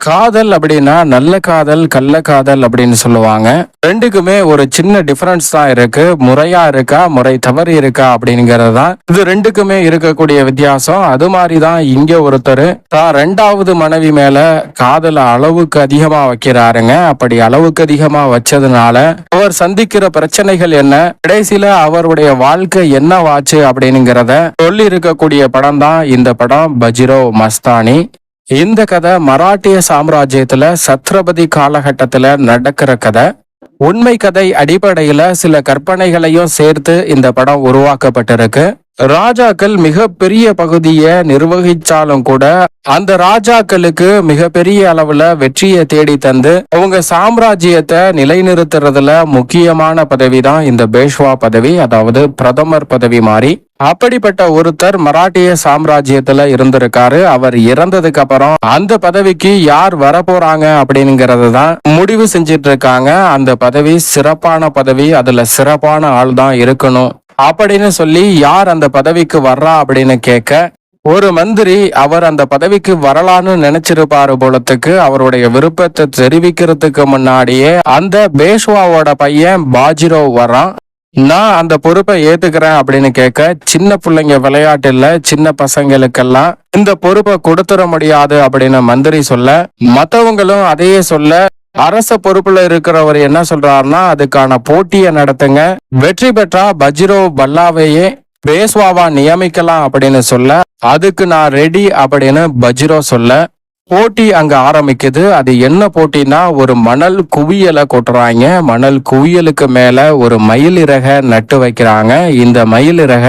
காதல் அப்படின்னா நல்ல காதல், கள்ள காதல் அப்படின்னு சொல்லுவாங்க. ரெண்டுக்குமே ஒரு சின்ன டிஃபரன்ஸ் தான் இருக்கு. முறையா இருக்கா, முறை தவறி இருக்கா அப்படிங்கிறது தான் இது ரெண்டுக்குமே இருக்கக்கூடிய வித்தியாசம். அது மாதிரி தான் இங்க ஒருத்தர் தான் ரெண்டாவது மனைவி மேல காதல அளவுக்கு அதிகமா வைக்கிறாருங்க. அப்படி அளவுக்கு அதிகமா வச்சதுனால அவர் சந்திக்கிற பிரச்சனைகள் என்ன, கடைசியில அவருடைய வாழ்க்கை என்னவாச்சு அப்படிங்கிறத சொல்லி இருக்கக்கூடிய படம் தான் இந்த படம் பஜிரோ மஸ்தானி. இந்த கதை மராட்டிய சாம்ராஜ்யத்துல சத்ரபதி காலகட்டத்துல நடக்கிற கதை. உண்மை கதை அடிப்படையில சில கற்பனைகளையும் சேர்த்து இந்த படம் உருவாக்கப்பட்டிருக்கு. ராஜாக்கள் மிக பெரிய பகுதியை நிர்வகிச்சாலும் கூட அந்த ராஜாக்களுக்கு மிகப்பெரிய அளவுல வெற்றியை தேடி தந்து அவங்க சாம்ராஜ்யத்தை நிலைநிறுத்துறதுல முக்கியமான பதவி தான் இந்த பேஷ்வா பதவி, அதாவது பிரதமர் பதவி மாதிரி. அப்படிப்பட்ட ஒருத்தர் மராட்டிய சாம்ராஜ்யத்துல இருந்திருக்காரு. அவர் இறந்ததுக்கு அப்புறம் அந்த பதவிக்கு யார் வரப்போறாங்க அப்படிங்கறது தான் முடிவு செஞ்சிட்டு இருக்காங்க. அந்த பதவி சிறப்பான பதவி, அதுல சிறப்பான ஆள் தான் இருக்கணும் அப்படின்னு சொல்லி யார் அந்த பதவிக்கு வர்றா அப்படின்னு கேட்க ஒரு மந்திரி அவர் அந்த பதவிக்கு வரலான்னு நினைச்சிருப்பாரு போலத்துக்கு. அவருடைய விருப்பத்தை தெரிவிக்கிறதுக்கு முன்னாடியே அந்த பேஷ்வாவோட பையன் பாஜிரோ வர்றான். நான் அந்த பொறுப்பை ஏத்துக்கிறேன் அப்படின்னு கேட்க சின்ன பிள்ளைங்க விளையாட்டு இல்ல, சின்ன பசங்களுக்கெல்லாம் இந்த பொறுப்பை கொடுத்துட முடியாது அப்படின்னு மந்திரி சொல்ல, மத்தவங்களும் அதையே சொல்ல, அரச பொறுப்புல இருக்கிறவர் என்ன சொல்றாருன்னா அதுக்கான போட்டியை நடத்துங்க, வெற்றி பெற்றா பஜிரோ பல்லாவையே பேஷ்வாவா நியமிக்கலாம் அப்படின்னு சொல்ல, அதுக்கு நான் ரெடி அப்படின்னு பஜிரோ சொல்ல போட்டி அங்க ஆரம்பிக்குது. அது என்ன போட்டினா ஒரு மணல் குவியலை கொட்டுறாங்க. மணல் குவியலுக்கு மேல ஒரு மயில் இறக நட்டு வைக்கிறாங்க. இந்த மயில் இறக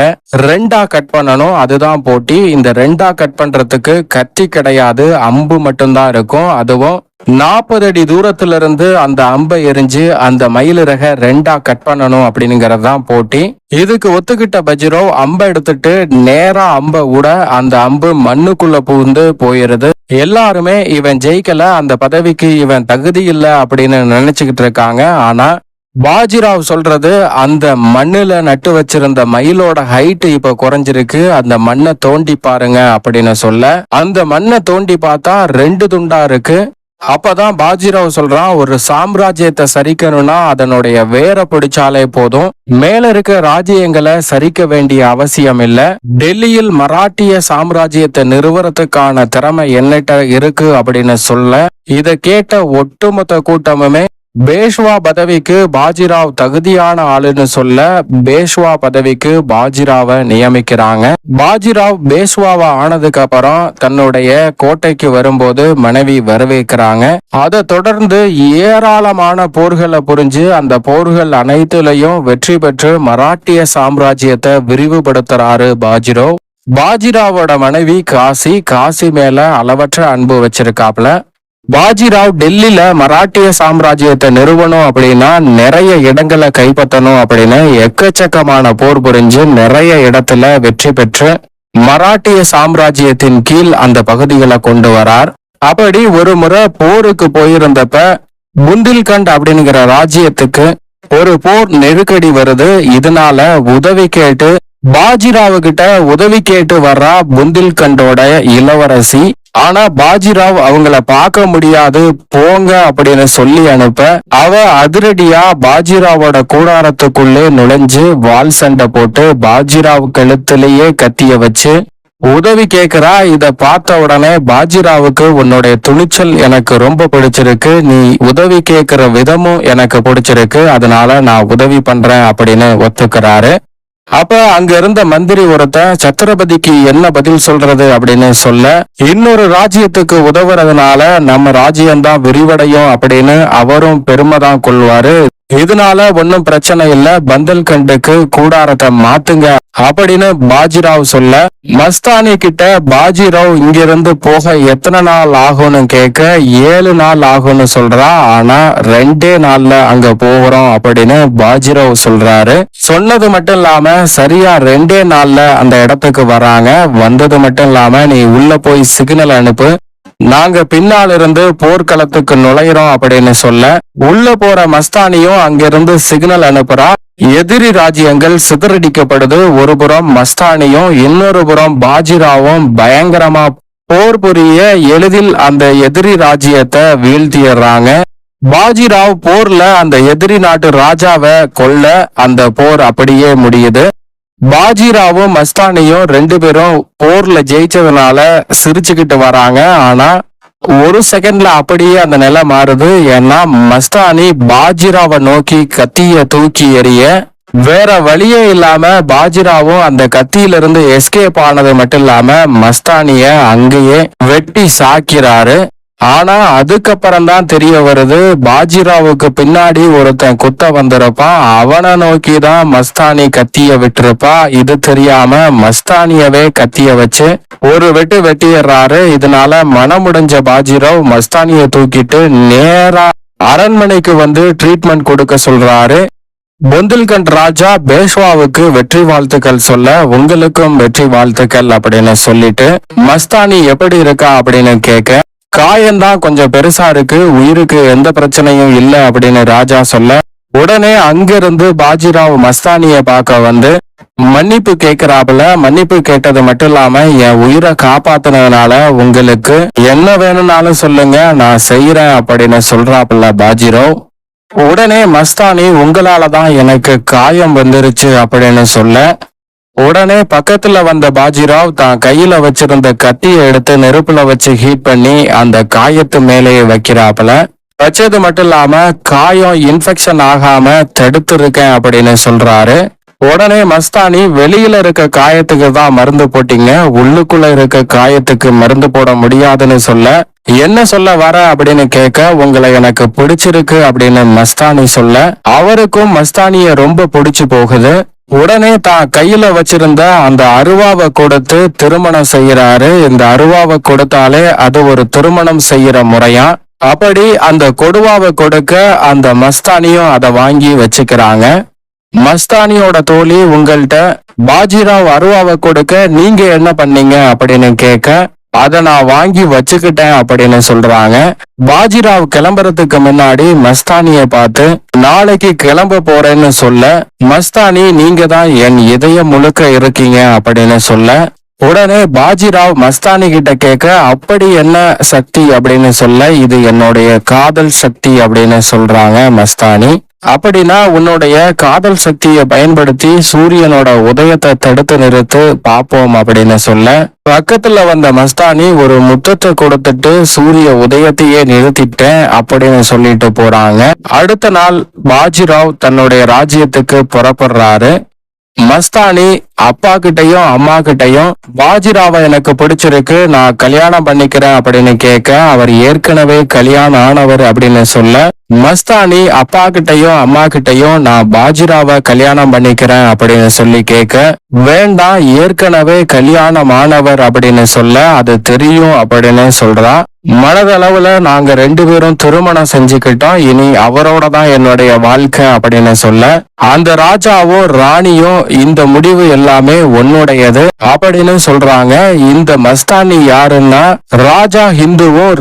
ரெண்டா கட் பண்ணணும், அதுதான் போட்டி. இந்த ரெண்டா கட் பண்றதுக்கு கத்தி கிடையாது, அம்பு மட்டும்தான் இருக்கும். அதுவும் 40 அடி தூரத்துல இருந்து அந்த அம்பை எரிஞ்சு அந்த மயிலிறக ரெண்டா கட் பண்ணணும் அப்படிங்கிறது தான் போட்டி. இதுக்கு ஒத்துக்கிட்ட பஜிரோ அம்பை எடுத்துட்டு நேரா அம்பை விட அந்த அம்பு மண்ணுக்குள்ள புகுந்து போயிருது. எல்லாருமே இவன் ஜெயிக்கல, அந்த பதவிக்கு இவன் தகுதி இல்லை அப்படின்னு நினைச்சுக்கிட்டு இருக்காங்க. ஆனா பாஜிராவ் சொல்றது அந்த மண்ணுல நட்டு வச்சிருந்த மயிலோட ஹைட் இப்ப குறைஞ்சிருக்கு, அந்த மண்ணை தோண்டி பாருங்க அப்படின்னு சொல்ல அந்த மண்ணை தோண்டி பார்த்தா 2 துண்டா இருக்கு. அப்பதான் பாஜிராவ் சொல்றான், ஒரு சாம்ராஜ்யத்தை சரிக்கணும்னா அதனுடைய வேரை பிடிச்சாலே போதும், மேல இருக்க ராஜ்யங்களை சரிக்க வேண்டிய அவசியம் இல்ல. டெல்லியில் மராட்டிய சாம்ராஜ்யத்தை நிறுவனத்துக்கான திறமை என்னட்ட இருக்கு அப்படின்னு சொல்ல, இத கேட்ட ஒட்டுமொத்த கூட்டமுமே பேஷ்வா பதவிக்கு பாஜிராவ் தகுதியான ஆளுன்னு சொல்ல பேஷ்வா பதவிக்கு பாஜிராவை நியமிக்கிறாங்க. பாஜிராவ் பேஷ்வாவா ஆனதுக்கு அப்புறம் தன்னுடைய கோட்டைக்கு வரும்போது மனைவி வரவேற்கிறாங்க. அதை தொடர்ந்து ஏராளமான போர்களை புரிஞ்சு அந்த போர்கள் அனைத்துலயும் வெற்றி பெற்று மராட்டிய சாம்ராஜ்யத்தை விரிவுபடுத்துறாரு பாஜிரோ. பாஜிராவோட மனைவி காசி மேல அளவற்ற அன்பு வச்சிருக்காப்ல. பாஜிராவ் டெல்லியில மராட்டிய சாம்ராஜ்யத்தை நிறுவனம் அப்படின்னா நிறைய இடங்களை கைப்பற்றணும் அப்படின்னு எக்கச்சக்கமான போர் புரிஞ்சு நிறைய இடத்துல வெற்றி பெற்று மராட்டிய சாம்ராஜ்யத்தின் கீழ் அந்த பகுதிகளை கொண்டு வரார். அப்படி ஒரு முறை போருக்கு போயிருந்தப்ப புந்தில்கண்ட் அப்படிங்கிற ராஜ்யத்துக்கு ஒரு போர் நெருக்கடி வருது. இதனால உதவி கேட்டு பாஜிராவு கிட்ட உதவி கேட்டு வர்றா புந்தில்கண்டோட இளவரசி. ஆனா பாஜிராவ் அவங்கள பார்க்க முடியாது, போங்க அப்படின்னு சொல்லி அனுப்ப அவ அதிரடியா பாஜிராவோட கூடாரத்துக்குள்ளே நுழைஞ்சு வால் சண்டை போட்டு பாஜிராவ் கழுத்திலேயே கத்திய வச்சு உதவி கேக்குறா. இத பார்த்த உடனே பாஜிராவுக்கு உன்னுடைய துணிச்சல் எனக்கு ரொம்ப பிடிச்சிருக்கு, நீ உதவி கேட்கிற விதமும் எனக்கு பிடிச்சிருக்கு, அதனால நான் உதவி பண்றேன் அப்படின்னு ஒத்துக்கிறாரு. அப்ப அங்க இருந்த மந்திரி ஒருத்தன் சத்ரபதிக்கு என்ன பதில் சொல்றது அப்படின்னு சொல்ல, இன்னொரு ராஜ்யத்துக்கு உதவுறதுனால நம்ம ராஜ்யம்தான் விரிவடையும் அப்படின்னு அவரும் பெருமை தான் கொள்வாரு. இதனால ஒன்னும் பிரச்சனை இல்ல, பந்தல்கண்டுக்கு கூடாரத்தை மாத்துங்க அப்படின்னு பாஜிராவ் சொல்ல, மஸ்தானி கிட்ட பாஜிராவ் இங்கிருந்து போக எத்தனை நாள் ஆகும்னு கேட்க 7 நாள் ஆகும்னு சொல்றா. ஆனா 2 நாள்ல அங்க போகிறோம் அப்படின்னு பாஜிராவ் சொல்றாரு. சொன்னது மட்டும் இல்லாம சரியா 2 நாள்ல அந்த இடத்துக்கு வராங்க. வந்தது மட்டும் இல்லாம நீ உள்ள போய் சிக்னல் அனுப்பு, நாங்க பின்னால் இருந்து போர்க்களத்துக்கு நுழையிறோம் அப்படின்னு சொல்ல உள்ள போற மஸ்தானியும் அங்கிருந்து சிக்னல் அனுப்புறா. எதிரி ராஜ்யங்கள் சிதறடிக்கப்படுது. ஒரு புறம் மஸ்தானியும் இன்னொரு புறம் பாஜிராவும் பயங்கரமா போர் புரிய எளிதில் அந்த எதிரி ராஜ்யத்தை வீழ்த்திடுறாங்க. பாஜிராவ் போர்ல அந்த எதிரி நாட்டு ராஜாவை கொல்ல அந்த போர் அப்படியே முடியுது. பாஜிராவும் மஸ்தானியும் ரெண்டு பேரும் போர்ல ஜெயிச்சதுனால சிரிச்சுக்கிட்டு வராங்க. ஆனா ஒரு செகண்ட்ல அப்படியே அந்த நிலை மாறுது. ஏன்னா மஸ்தானி பாஜிராவை நோக்கி கத்திய தூக்கி எறிய வேற வழியே இல்லாம பாஜிராவும் அந்த கத்தியிலிருந்து எஸ்கேப் ஆனது மட்டும் இல்லாம மஸ்தானிய அங்கேயே வெட்டி சாக்கிறாரு. ஆனா அதுக்கப்புறம் தான் தெரிய வருது, பாஜிராவுக்கு பின்னாடி ஒருத்தன் குத்த வந்திருப்பான். அவனை நோக்கி தான் மஸ்தானி கத்திய விட்டுருப்பா. இது தெரியாம மஸ்தானியவே கத்திய வச்சு ஒரு வெட்டு வெட்டிடுறாரு. இதனால மனமுடைஞ்ச பாஜிராவ் மஸ்தானிய தூக்கிட்டு நேரா அரண்மனைக்கு வந்து ட்ரீட்மெண்ட் கொடுக்க சொல்றாரு. புந்தேல்கண்ட் ராஜா பேஷ்வாவுக்கு வெற்றி வாழ்த்துக்கள் சொல்ல, உங்களுக்கும் வெற்றி வாழ்த்துக்கள் அப்படின்னு சொல்லிட்டு மஸ்தானி எப்படி இருக்கா அப்படின்னு கேட்க, காயம்தான் கொஞ்சம் பெருசா இருக்கு, உயிருக்கு எந்த பிரச்சனையும் இல்லை அப்படின்னு ராஜா சொல்ல, உடனே அங்கிருந்து பாஜிராவ் மஸ்தானிய பார்க்க வந்து மன்னிப்பு கேட்கிறாப்புல. மன்னிப்பு கேட்டது மட்டும் இல்லாம என் உயிரை காப்பாத்தினதுனால உங்களுக்கு என்ன வேணும்னாலும் சொல்லுங்க, நான் செய்யறேன் அப்படின்னு சொல்றாப்புல பாஜிராவ். உடனே மஸ்தானி உங்களால தான் எனக்கு காயம் வந்துருச்சு அப்படின்னு சொல்ல, உடனே பக்கத்துல வந்த பாஜிராவ் தான் கையில வச்சிருந்த கத்தியை எடுத்து நெருப்புல வச்சு ஹீட் பண்ணி அந்த காயத்து மேலேயே வைக்கிறாப்புல. வச்சது மட்டும் இல்லாம காயம் இன்ஃபெக்ஷன் ஆகாம தடுத்து இருக்கேன் அப்படின்னு சொல்றாரு. உடனே மஸ்தானி, வெளியில இருக்க காயத்துக்கு தான் மருந்து போட்டீங்க, உள்ளுக்குள்ள இருக்க காயத்துக்கு மருந்து போட முடியாதுன்னு சொல்ல, என்ன சொல்ல வர அப்படின்னு கேட்க, உங்களை எனக்கு பிடிச்சிருக்கு அப்படின்னு மஸ்தானி சொல்ல, அவருக்கும் மஸ்தானிய ரொம்ப பிடிச்சு போகுது. உடனே தான் கையில வச்சிருந்த அந்த அருவாவை கொடுத்து திருமணம் செய்யறாரு. இந்த அருவாவை கொடுத்தாலே அது ஒரு திருமணம் செய்யற முறையா. அப்படி அந்த கொடுவாவை கொடுக்க அந்த மஸ்தானியும் அதை வாங்கி வச்சுக்கிறாங்க. மஸ்தானியோட தோழி, உங்கள்கிட்ட பாஜிராவ் அருவாவை கொடுக்க நீங்க என்ன பண்ணீங்க அப்படின்னு கேட்க, அதை நான் வாங்கி வச்சுக்கிட்டேன் அப்படின்னு சொல்றாங்க. பாஜிராவ் கிளம்புறதுக்கு முன்னாடி மஸ்தானிய பார்த்து நாளைக்கு கிளம்ப போறேன்னு சொல்ல, மஸ்தானி நீங்க தான் என் இதயம் முழுக்க இருக்கீங்க அப்படின்னு சொல்ல, உடனே பாஜிராவ் மஸ்தானி கிட்ட கேட்க, அப்படி என்ன சக்தி அப்படின்னு சொல்ல, இது என்னுடைய காதல் சக்தி அப்படின்னு சொல்றாங்க மஸ்தானி. அப்படின்னா உன்னுடைய காதல் சக்தியை பயன்படுத்தி சூரியனோட உதயத்தை தடுத்து நிறுத்து பாப்போம் அப்படின்னு சொல்ல, பக்கத்துல வந்த மஸ்தானி ஒரு முத்தத்தை கொடுத்துட்டு சூரிய உதயத்தையே நிறுத்திட்டேன் அப்படின்னு சொல்லிட்டு போறாங்க. அடுத்த நாள் பாஜிராவ் தன்னுடைய ராஜ்யத்துக்கு புறப்படுறாரு. மஸ்தானி அப்பா கிட்டையும் அம்மா கிட்டையும் பாஜிராவை எனக்கு பிடிச்சிருக்கு, நான் கல்யாணம் பண்ணிக்கிறேன் அப்படின்னு கேட்க, அவர் ஏற்கனவே கல்யாணம் ஆனவர் அப்படின்னு சொல்ல, மஸ்தானி அப்பா கிட்டையும் அம்மா கிட்டையும் நான் பாஜிராவை கல்யாணம் பண்ணிக்கிறேன் அப்படின்னு சொல்லி கேட்க, வேண்டாம் ஏற்கனவே கல்யாணம் ஆனவர் அப்படின்னு சொல்ல, அது தெரியும் அப்படின்னு சொல்றா. மனதளவுல நாங்க ரெண்டு பேரும் திருமணம் செஞ்சுக்கிட்டோம், இனி அவரோட தான் என்னுடைய வாழ்க்கை அப்படின்னு சொல்ல, அந்த ராஜாவும் ராணியும் இந்த முடிவு எல்லாமே உன்னுடையது அப்படின்னு சொல்றாங்க. இந்த மஸ்தானி யாருன்னா ராஜா ஹிந்துவும்